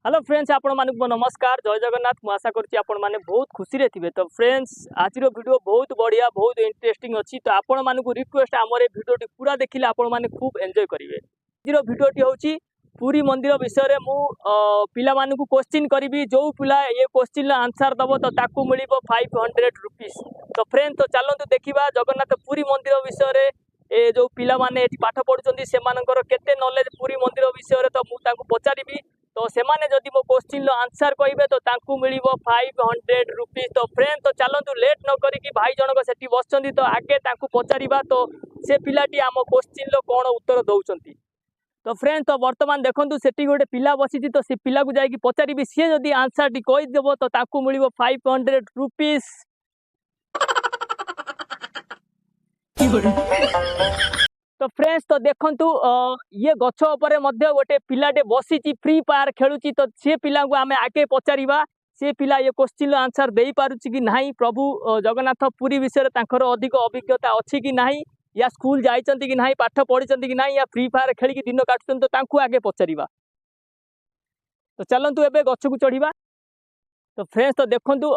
Hello friends, आपण मानक नमस्कार, जय जगन्नाथ। मु आशा करछि आपण माने बहुत खुशी रे थिबे। तो फ्रेंड्स, आज वीडियो बहुत बढ़िया, बहुत इंटरेस्टिंग अछि। तो आपण मानक रिक्वेस्ट आमर वीडियो पूरा देखिले आपण माने खूब एंजॉय करिवे। आज वीडियो होछि पुरी मंदिर विषय रे मु पिला मानकु क्वेश्चन करिवि। जो पिला ये क्वेश्चन आंसर दबो तो ताकू मिलिबो 500 रुपीस। तो फ्रेंड्स, तो चलंतु देखिबा जगन्नाथ पुरी मंदिर विषय रे ए जो पिला माने एठी पाठ पढुचंदी सेमानकर केते नॉलेज पुरी मंदिर विषय रे। तो मु ताकू पचारिबि, तो सेमाने जदि मो क्वेश्चन आंसर कहिबे तो तांकू मिलिबो 500 रुपीस। तो फ्रेंड, तो चलंतु लेट न करिकि भाई जनक सेठी बसचंदी, तो आगे तांकू पचारिबा तो से पिलाटी आम क्वेश्चन लो कोन उत्तर दउचंती। तो फ्रेंड, तो वर्तमान देखंतु सेठी गोटे पिला बसिची, तो से पिला को जाई कि पचारिबि, से जदि आंसर टी कहि देबो तो तांकू मिलिबो 500 रुपीस। तो फ्रेंड्स, तो देखंतु ये गछ उपरे मध्य गोटे पिलाटे बसिची फ्री फायर खेलुची। तो से पिला को आमे आगे पचारिबा, से पिला ये क्वेश्चन आंसर देई पारुची कि नाही, प्रभु जगन्नाथ पुरी विषय रे तांकर अधिक अभिज्ञता अछि कि नाही, या स्कूल जाइचंती कि नाही, पाठ पढिचंती कि नाही, या फ्री फायर खेली कि दिन काटुचंती। तो तांकू आगे पचारिबा। तो चलंतु एबे गछ को चढ़िबा। तो फ्रेंड्स, तो देखंतु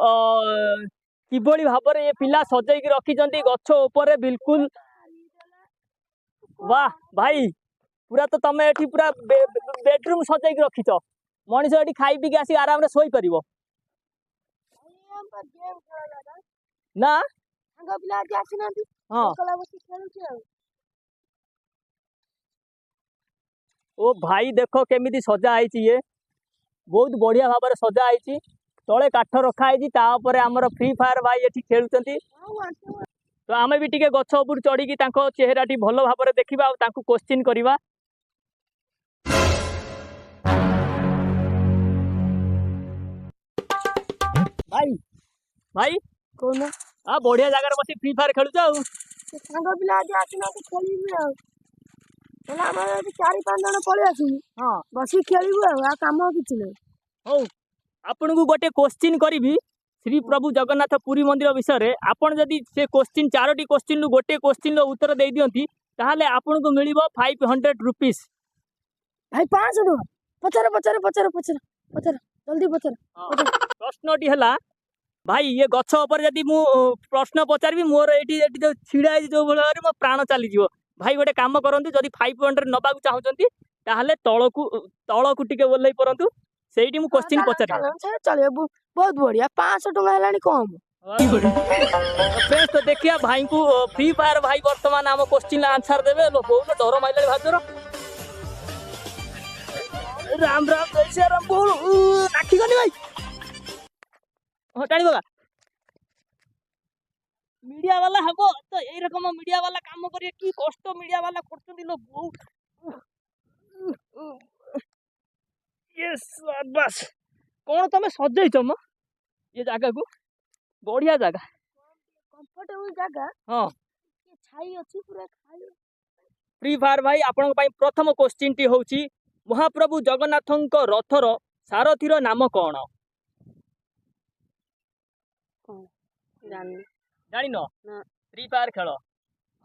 किबोली भाबरे ये पिला सजाई कि रखिचंती गछ उपरे। बिल्कुल वाह भाई, पूरा तो तमे एठी पूरा बेडरूम सजाई कि रखिछ। मनीष एठी खाई पी के आसी आराम रे सोई परिबो ना। हाँ, ओ भाई देख केमिति सजा आईची। ये बहुत बढ़िया भाव में सजा आईची। तले काठ रखा है, तापर आमर फ्री फायर भाई एठी खेलुचंती। तो आमे भी टिके गछ उपर चढ़ी कि तांको चेहरा टी भलो भाव में देखिबा आ तांको क्वेश्चन करिबा। भाई भाई कोन आ बढ़िया जगह बसी फ्री फायर खेलुछ आ सांग पिला आज आसिना तो खेलिबे आ। होला हमर 4-5 जण पळे आसी। हां, बसी खेलिबे आ काम किछ नै। हो आपन को गोटे क्वेश्चन करिबी श्री प्रभु जगन्नाथ पुरी मंदिर विषय रे। आपन जदि से क्वेश्चन 4टी क्वेश्चन नु गोटे क्वेश्चन रो उत्तर दे दियंती, ताहाले आपन को मिलिबो 500 रुपीस। भाई 500 टका पचर जल्दी पचर। प्रश्नटी हला भाई, ये गछ ऊपर जदि मु प्रश्न पचारबी, मोर एटी एटी जो छिड़ा जो भलरे मो प्राण चली जीवो। भाई गोटे काम करंतु, जदि 500 नबाकू चाहुचंती ताहाले तळकू टिके बोलई परंतु, सेठी मु क्वेश्चन पचारबी। चले बहुत बढ़िया। 500 टका हलानी कम। फ्रेंड्स, तो देखिया भाई को फ्री फायर भाई वर्तमान आम क्वेश्चन आंसर देबे। लो बहुत डर माइले भाजर। राम राम जय श्री राम बोल नाखी गनी भाई। हाँ, टाणी बगा मीडिया वाला हबो तो एई रकम मीडिया वाला काम करिए कि कष्ट मीडिया वाला करछन लो बहुत। यस बस कोन तमे सजैछ म ये जगह को? बढ़िया जगह, कंफर्टेबल जगह। हां, के छाई अछि पूरा खाई। फ्री फायर भाई आपन पई प्रथम क्वेश्चन टी होउची, महाप्रभु जगन्नाथଙ୍କ रथर सारथीर नाम कोन? जानी न फ्री फायर खेल।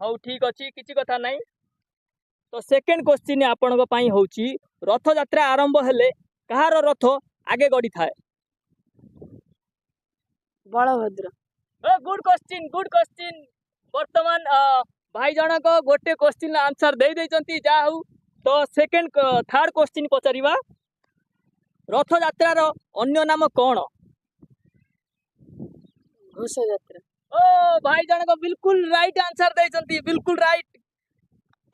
हौ ठीक अछि, किछि कथा नाही। तो सेकंड क्वेश्चन आपन पई होउची, रथ यात्रा आरंभ हेले कहार रथ आगे गडी थाए? Balabhadra. Good question, good question. वर्तमान भाई जनक गोटे क्वेश्चन आंसर दे देचंती, जा हूँ। तो सेकंड थर्ड क्वेश्चन पचारिबा, रथ यात्रार अन्य नाम कोन? घोष यात्रा। ओ भाई जनक बिल्कुल राइट आंसर देचंती, बिल्कुल राइट।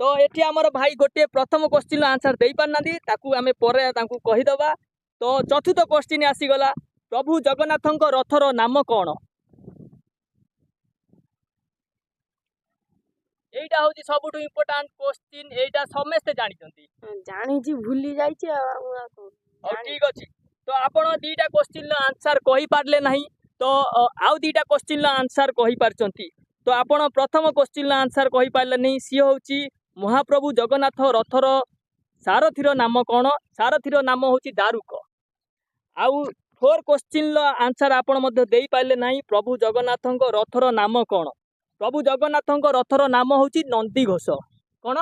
तो एठी हमर भाई गोटे प्रथम क्वेश्चन आंसर देई पारनादी, ताकू आमे परे ताकू कहि दबा। तो चतुर्थ क्वेश्चन आसी गला, प्रभु जगन्नाथଙ୍କ रथर नाम कोन? एइटा होची सबुटु इंपोर्टेंट क्वेश्चन। एइटा समस्त जानिचंती। जानी जी भूली जाईची आ। ठीक अछि। तो आपण दीटा क्वेश्चन आंसर कहि पारले नाही, तो आउ दीटा क्वेश्चन आंसर कहि पारचंती। तो आपण प्रथम क्वेश्चन आंसर कहि पारले नहीं, सी होची महाप्रभु जगन्नाथ रथर सारथीर नाम कोन? सारथीर नाम होची दारुक। आउ फोर क्वेश्चन आंसर आपण मध्ये देई पाइले नाही, प्रभु जगन्नाथଙ୍କ रथर नाम कोन? प्रभु जगन्नाथଙ୍କ रथर नाम होची नंदी घोष। कोन?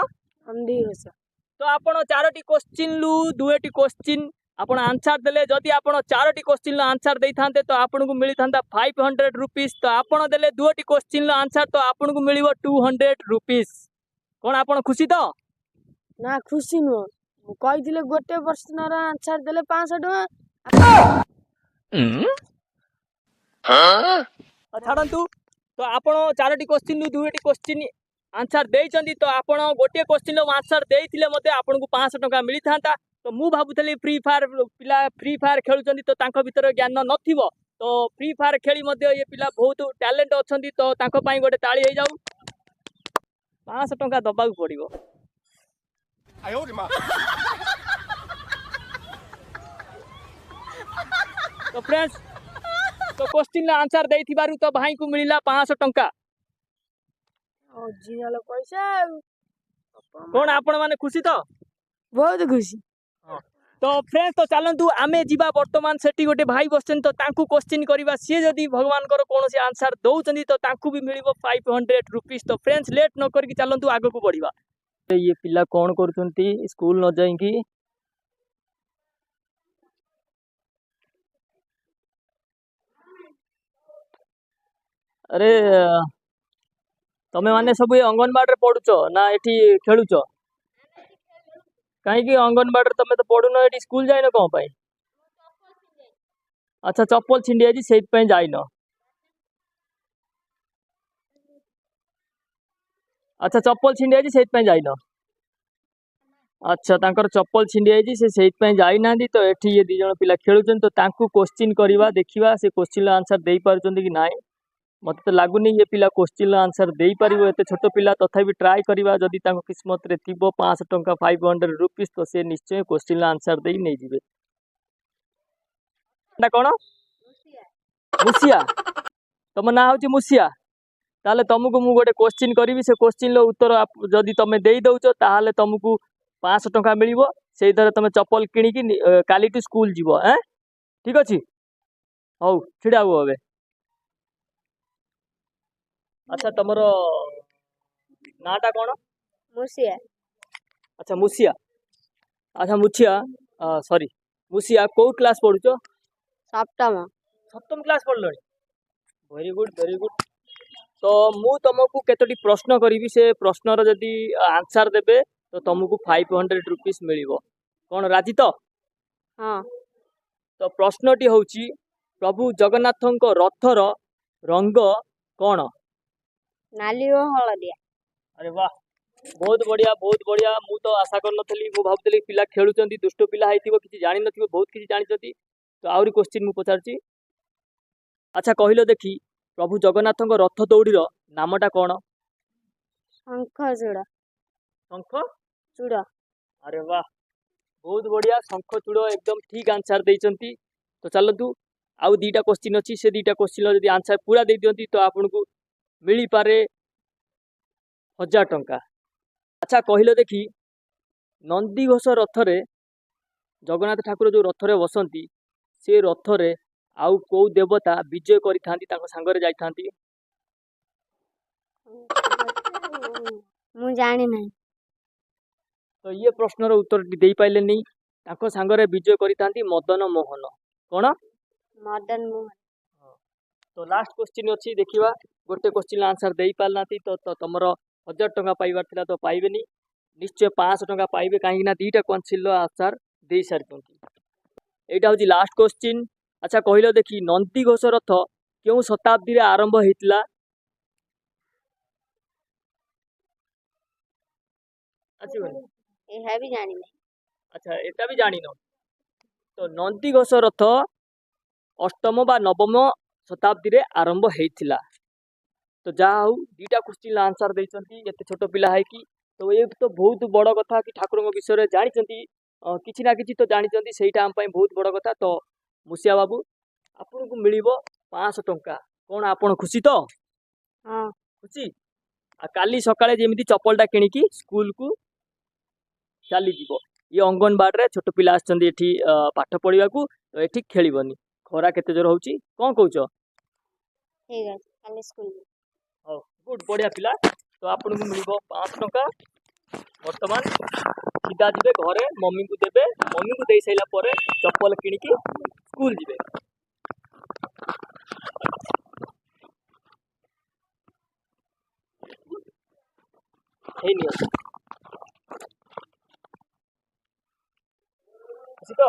नंदी घोष। तो आपण 4टी क्वेश्चन लु 2टी क्वेश्चन आपण आंसर देले जदि आपण 4टी क्वेश्चन आंसर देई थांते तो आपण को मिली थांता 500 रुपीस तो आपण देले 2टी क्वेश्चन आंसर तो आपण को मिलिबो 200 रुपीस कोन आपण खुशी तो ना खुशी नुह मु कहिथिले गोटे प्रश्नर आंसर देले 500 टका छाड़ू तो आपण 4टी क्वेश्चन 2टी क्वेश्चन आंसर देइचंदी तो आपण गोटे क्वेश्चन आंसर देइथिले मते आपण को 500 टका मिली थांता तो मु भाबुथली फ्री फायर पिला फ्री फायर खेलुचंदी तो तांको भीतर ज्ञान नथिबो तो फ्री फायर खेली मते ये पिला बहुत टैलेंट अछंदी तो तांको पई गोटे ताली हे जाऊ 500 टका दबाक पड़िबो तो फ्रेंड्स तो क्वेश्चन आंसर देइथिबारु तो भाई को मिलिला 500 टका ओरिजिनल पैसा कोन आपण माने खुशी तो बहुत खुशी तो फ्रेंड्स तो चलतु आमे जीवा वर्तमान सेठी गोटे भाई बसचन तो तांकू क्वेश्चन करबा सी जदी भगवान कर कोनोसी आंसर दउचंदी तो तांकू भी मिलिबो 500 रुपीस तो फ्रेंड्स लेट न करके चलतु आगो को बढ़िबा ये पिला कोन करचंती स्कूल न जाईकी अरे तमे माने सब ये अंगनबाड़ी रे पढुचो ना एठी खेलुचो कहीं अंगनबाड़ी तुम तो पढ़ुन ये स्कूल जाइन कौन पाई अच्छा चप्पल छिंडी आई से जाइन अच्छा चप्पल छिंडी आई से जाइन अच्छा तांकर चप्पल छिंडी आई से जाइना तो एठी ये 2 जण पिला खेलुचन तो तांकू क्वेश्चन करवा देखिबा से क्वेश्चन आंसर दे पारुचंदी कि नाई मत तो लगुनि ये पिला क्वेश्चन आंसर दे पारिबो एते छोट पिला तथापि ट्राई करवा जदि तांको किस्मत रे थिबो 500 टंका 500 रुपीस तो से निश्चय क्वेश्चन आंसर दे नहीं जिवे ना कोन मुसिया तुम ना होची मुसिया ताले तुमको मु गोटे क्वेश्चन करी से क्वेश्चन रो उत्तर जदि तुम दे दउचो ताले तुमको 500 टंका मिलिबो सेई धरे तुम चप्पल किनी कि काली टू स्कूल जीवो हैं ठीक अछि हौ छिडा हो हबे अच्छा तमरो नाटा कोन मुसिया अच्छा मुछिया सॉरी मुसिया को क्लास पढुचो सप्तम क्लास पढलो वेरी गुड तो मु तुमको केतोटी प्रश्न करी से प्रश्न रो जदी आंसर देबे तो तुमको 500 रुपीस मिलिबो कोन राजी तो हां तो प्रश्नटी होची प्रभु जगन्नाथଙ୍କ रथर रंग कोन नाली ओ हळदिया अरे वाह बहुत बढ़िया मु तो आशा कर नथली मु भाबतली पिला खेलुचंदी दुष्ट पिला हाइतिबो किछि जानि नथिबो बहुत किछि जानिचंती तो आउरी क्वेश्चन मु पचारची अच्छा कहिलो देखी प्रभु जगन्नाथଙ୍କ रथ दौड़ीर नामटा कोन शंख चूड़ा अरे वाह बहुत बढ़िया शंख चूड़ एकदम ठीक आंसर देइचंती तो चलतु आउ 2टा क्वेश्चन अछि से 2टा क्वेश्चन जदी आंसर पूरा दे दियंती तो आपनको मिली पारे 1000 टंका अच्छा कहिलो देखी नंदीघोष रथरे जगन्नाथ ठाकुर जो रथरे बसंती से रथरे आउ को देवता विजय करि थांती ताको संगरे जाई थांती मु जानि नै तो ये प्रश्नर उत्तर दे पाइले नहीं ताको संगरे विजय करि थांती मदन मोहन कोन मदन मोहन तो लास्ट क्वेश्चन अछि देखिबा गोटे क्वेश्चन आंसर दे पालनाती तो तमरो 1000 टंका पाइबार थिला तो पाइबेनी निश्चय 500 टंका पाइबे काहे ना 2टा क्वेश्चन आंसर दे सारतंती एटा होची लास्ट क्वेश्चन अच्छा कहिलो देखी नंदी घोष रथ केउ शताब्दी रे आरंभ हेतिला अछि बनी एहा भी जानि नै अच्छा एटा भी जानि न तो नंदी घोष रथ अष्टम बा नवम शताब्दी रे आरंभ हेतिला तो जा हूँ 2टा क्वेश्चन आंसर देइचंती एते छोट पिला है कि तो ये तो बहुत बड़ कथा कि ठाकुर विषय रे जानिचंती किछि ना किछि तो जानिचंती सेटा हम पई बहुत बड़ कथा तो मुसिया बाबू आपन को मिलिबो 500 टंका कोन आपन खुशी तो हां खुशी आ काली सकाळे जेमिति चप्पलटा किनिकी स्कूल को चली जीवो ये अंगनबाड़ी रे छोट पिला आछंती एठी पाठ पढिबा को तो एठी खेलिबनी खरा केते जोर होउची कोन कहउचो ठीक है काली स्कूल हो गुड बढ़िया पिला तो आपन को मिलिबो 500 टंका वर्तमान सीधा जीवे घरे मम्मी को देबे मम्मी को दे साइला परे चप्पल किनिकी स्कूल जीवे हे नियो खुशी तो